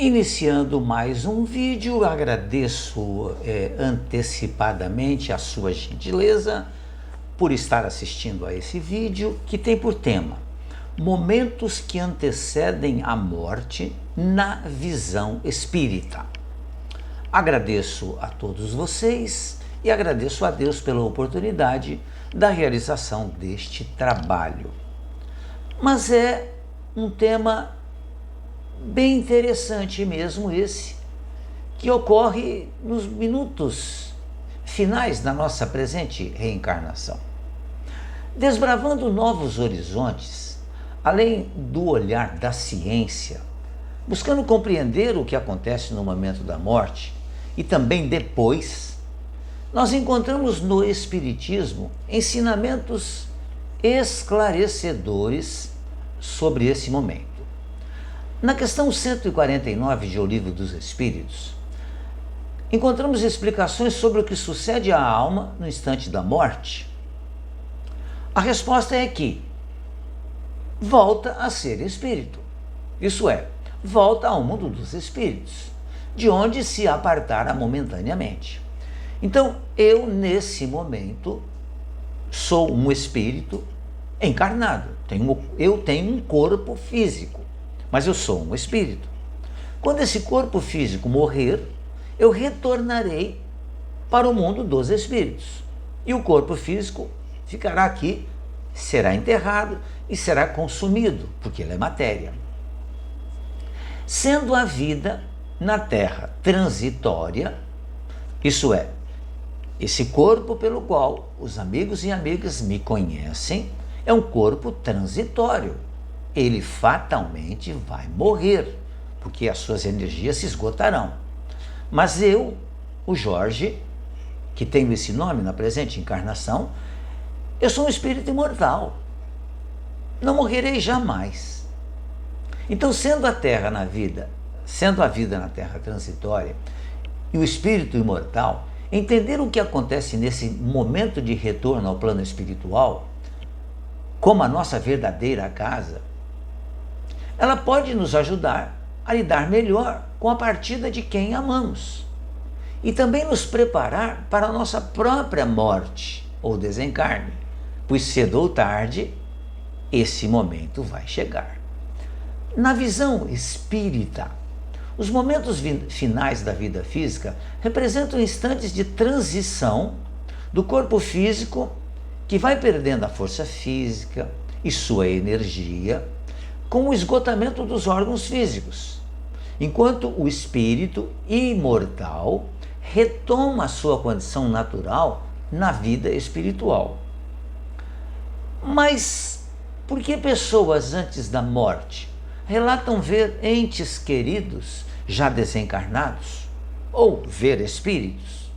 Iniciando mais um vídeo, agradeço antecipadamente a sua gentileza por estar assistindo a esse vídeo, que tem por tema Momentos que antecedem a morte na visão espírita. Agradeço a todos vocês e agradeço a Deus pela oportunidade da realização deste trabalho. Mas é um tema bem interessante mesmo esse, que ocorre nos minutos finais da nossa presente reencarnação. Desbravando novos horizontes, além do olhar da ciência, buscando compreender o que acontece no momento da morte e também depois, nós encontramos no Espiritismo ensinamentos esclarecedores sobre esse momento. Na questão 149 de O Livro dos Espíritos, encontramos explicações sobre o que sucede à alma no instante da morte. A resposta é que volta a ser espírito, isso é, volta ao mundo dos espíritos, de onde se apartara momentaneamente. Então, eu, nesse momento, sou um espírito encarnado, eu tenho um corpo físico, mas eu sou um espírito. Quando esse corpo físico morrer, eu retornarei para o mundo dos espíritos. E o corpo físico ficará aqui, será enterrado e será consumido, porque ele é matéria. Sendo a vida na Terra transitória, isso é, esse corpo pelo qual os amigos e amigas me conhecem é um corpo transitório. Ele fatalmente vai morrer, porque as suas energias se esgotarão. Mas eu, o Jorge, que tenho esse nome na presente encarnação, eu sou um espírito imortal. Não morrerei jamais. Então, sendo a vida na Terra transitória e o espírito imortal, entender o que acontece nesse momento de retorno ao plano espiritual, como a nossa verdadeira casa, ela pode nos ajudar a lidar melhor com a partida de quem amamos e também nos preparar para a nossa própria morte ou desencarne, pois cedo ou tarde esse momento vai chegar. Na visão espírita, os momentos finais da vida física representam instantes de transição do corpo físico, que vai perdendo a força física e sua energia com o esgotamento dos órgãos físicos, enquanto o espírito imortal retoma a sua condição natural na vida espiritual. Mas por que pessoas antes da morte relatam ver entes queridos já desencarnados ou ver espíritos?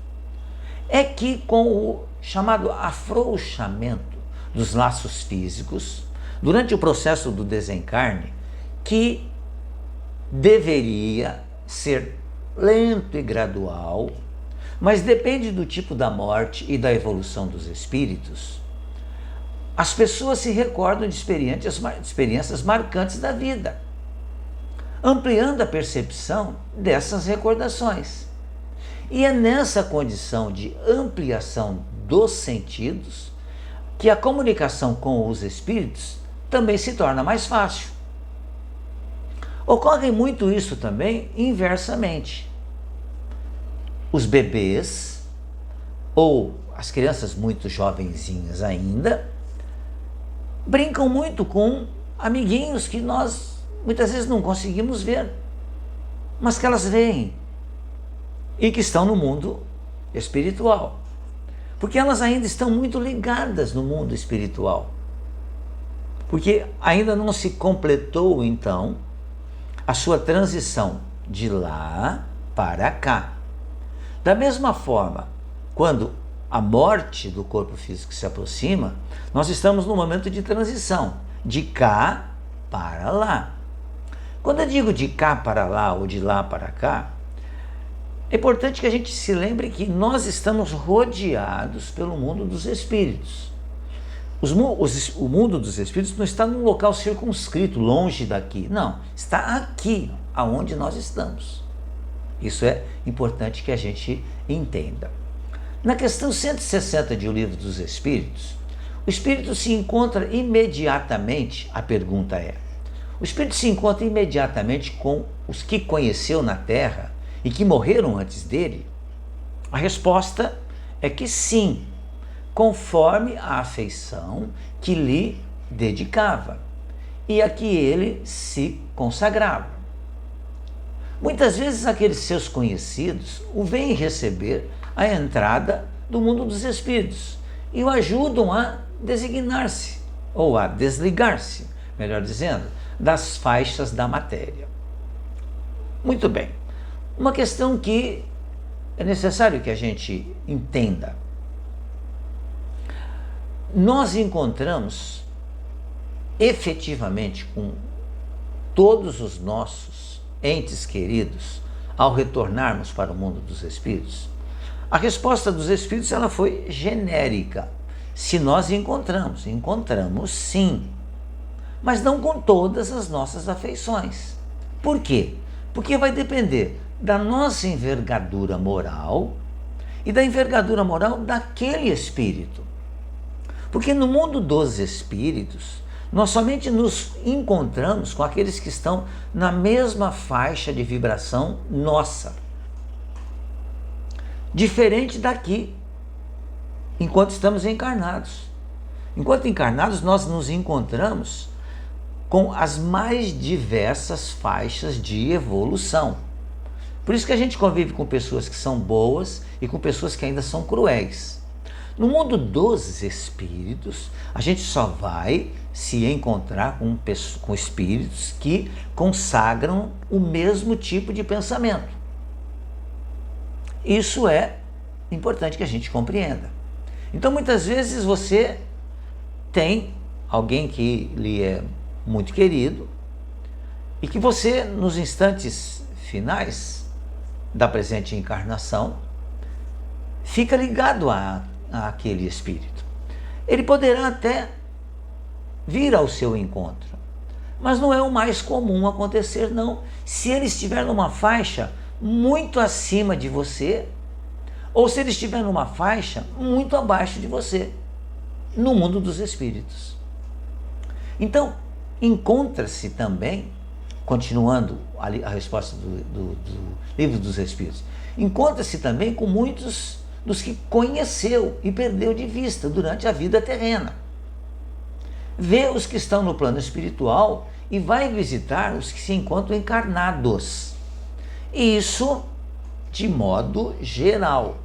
É que com o chamado afrouxamento dos laços físicos, durante o processo do desencarne, que deveria ser lento e gradual, mas depende do tipo da morte e da evolução dos espíritos, as pessoas se recordam de experiências marcantes da vida, ampliando a percepção dessas recordações. E é nessa condição de ampliação dos sentidos que a comunicação com os espíritos também se torna mais fácil. Ocorre muito isso também inversamente. Os bebês, ou as crianças muito jovenzinhas ainda, brincam muito com amiguinhos que nós muitas vezes não conseguimos ver, mas que elas veem e que estão no mundo espiritual, porque elas ainda estão muito ligadas no mundo espiritual, porque ainda não se completou então a sua transição de lá para cá. Da mesma forma, quando a morte do corpo físico se aproxima, nós estamos no momento de transição, de cá para lá. Quando eu digo de cá para lá ou de lá para cá, é importante que a gente se lembre que nós estamos rodeados pelo mundo dos espíritos. O mundo dos espíritos não está num local circunscrito, longe daqui. Não, está aqui, aonde nós estamos. Isso é importante que a gente entenda. Na questão 160 de O Livro dos Espíritos, o espírito se encontra imediatamente, a pergunta é, o espírito se encontra imediatamente com os que conheceu na Terra e que morreram antes dele? A resposta é que sim, conforme a afeição que lhe dedicava e a que ele se consagrava. Muitas vezes aqueles seus conhecidos o veem receber a entrada do mundo dos espíritos e o ajudam a designar-se, ou a desligar-se, melhor dizendo, das faixas da matéria. Muito bem. Uma questão que é necessário que a gente entenda. Nós encontramos efetivamente com todos os nossos entes queridos ao retornarmos para o mundo dos espíritos? A resposta dos espíritos ela foi genérica. Se nós encontramos sim, mas não com todas as nossas afeições. Por quê? Porque vai depender da nossa envergadura moral e da envergadura moral daquele espírito. Porque no mundo dos espíritos, nós somente nos encontramos com aqueles que estão na mesma faixa de vibração nossa. Diferente daqui, enquanto estamos encarnados. Enquanto encarnados, nós nos encontramos com as mais diversas faixas de evolução. Por isso que a gente convive com pessoas que são boas e com pessoas que ainda são cruéis. No mundo dos espíritos, a gente só vai se encontrar com espíritos que consagram o mesmo tipo de pensamento. Isso é importante que a gente compreenda. Então, muitas vezes você tem alguém que lhe é muito querido e que você, nos instantes finais da presente encarnação, fica ligado àquele espírito. Ele poderá até vir ao seu encontro, mas não é o mais comum acontecer, não. Se ele estiver numa faixa muito acima de você, ou se ele estiver numa faixa muito abaixo de você, no mundo dos espíritos. Então, encontra-se também, continuando a resposta do Livro dos Espíritos, encontra-se também com muitos dos que conheceu e perdeu de vista durante a vida terrena. Vê os que estão no plano espiritual e vai visitar os que se encontram encarnados. Isso de modo geral.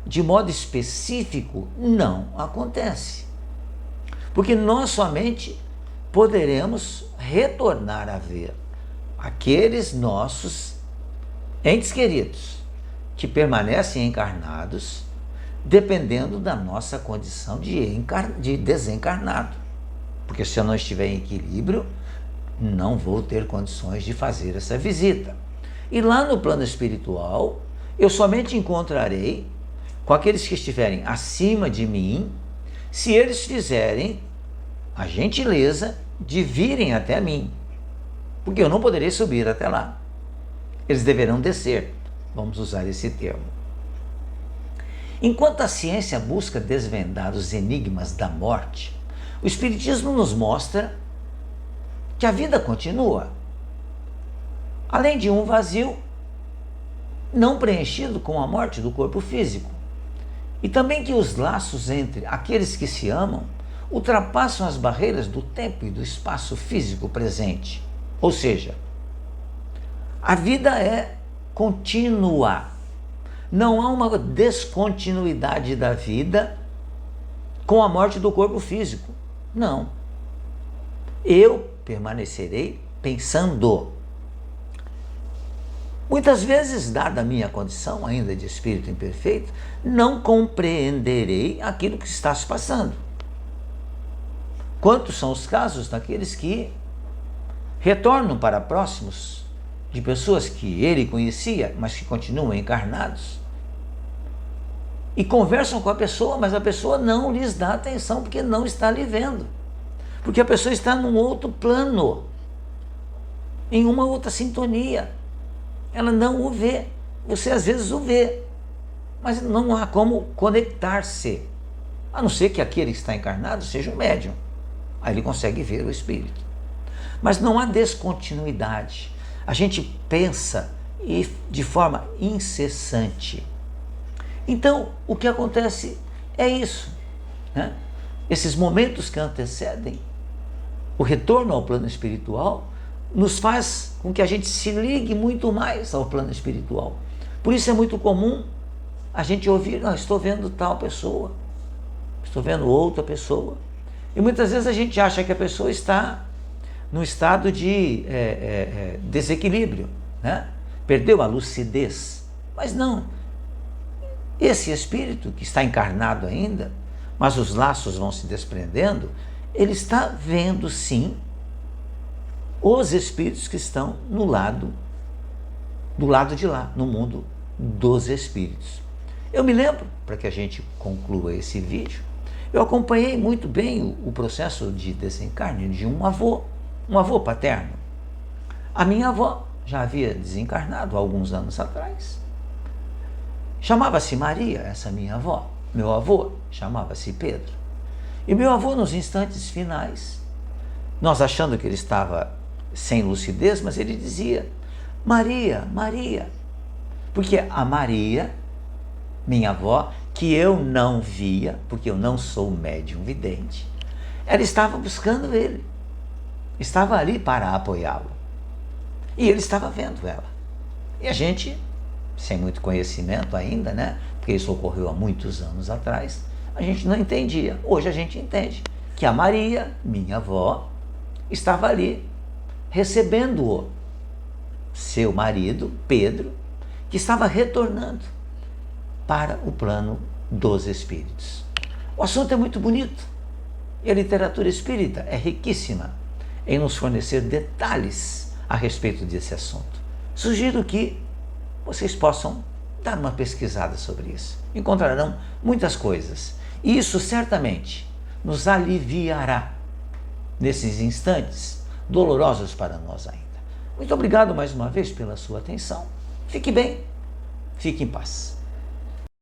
De modo específico, não acontece. Porque nós somente poderemos retornar a ver aqueles nossos entes queridos que permanecem encarnados, dependendo da nossa condição de desencarnado. Porque se eu não estiver em equilíbrio, não vou ter condições de fazer essa visita. E lá no plano espiritual, eu somente encontrarei com aqueles que estiverem acima de mim, se eles fizerem a gentileza de virem até mim, porque eu não poderei subir até lá. Eles deverão descer, vamos usar esse termo. Enquanto a ciência busca desvendar os enigmas da morte, o Espiritismo nos mostra que a vida continua, além de um vazio não preenchido com a morte do corpo físico. E também que os laços entre aqueles que se amam ultrapassam as barreiras do tempo e do espaço físico presente. Ou seja, a vida é contínua. Não há uma descontinuidade da vida com a morte do corpo físico. Não. Eu permanecerei pensando. Muitas vezes, dada a minha condição ainda de espírito imperfeito, não compreenderei aquilo que está se passando. Quantos são os casos daqueles que retornam para próximos de pessoas que ele conhecia, mas que continuam encarnados, e conversam com a pessoa, mas a pessoa não lhes dá atenção porque não está lhe vendo, porque a pessoa está num outro plano. em uma outra sintonia. Ela não o vê. Você às vezes o vê, mas não há como conectar-se. A não ser que aquele que está encarnado seja um médium. Aí ele consegue ver o espírito. Mas não há descontinuidade. A gente pensa de forma incessante. Então, o que acontece é isso, né? Esses momentos que antecedem o retorno ao plano espiritual nos faz com que a gente se ligue muito mais ao plano espiritual. Por isso é muito comum a gente ouvir: não, estou vendo tal pessoa, estou vendo outra pessoa. E muitas vezes a gente acha que a pessoa está num estado de desequilíbrio, né? Perdeu a lucidez. Mas não. Esse espírito que está encarnado ainda, mas os laços vão se desprendendo, ele está vendo sim os espíritos que estão do lado de lá, no mundo dos espíritos. Eu me lembro, para que a gente conclua esse vídeo, eu acompanhei muito bem o processo de desencarne de um avô paterno. A minha avó já havia desencarnado há alguns anos atrás. Chamava-se Maria, essa minha avó. Meu avô chamava-se Pedro. E meu avô, nos instantes finais, nós achando que ele estava sem lucidez, mas ele dizia: Maria, Maria. Porque a Maria, minha avó, que eu não via, porque eu não sou médium vidente, ela estava buscando ele. Estava ali para apoiá-lo. E ele estava vendo ela. E a gente, sem muito conhecimento ainda, né? Porque isso ocorreu há muitos anos atrás, a gente não entendia. Hoje a gente entende que a Maria, minha avó, estava ali recebendo-o, seu marido, Pedro, que estava retornando para o plano dos espíritos. O assunto é muito bonito e a literatura espírita é riquíssima em nos fornecer detalhes a respeito desse assunto. Sugiro que vocês possam dar uma pesquisada sobre isso. Encontrarão muitas coisas. E isso certamente nos aliviará nesses instantes dolorosos para nós ainda. Muito obrigado mais uma vez pela sua atenção. Fique bem, fique em paz.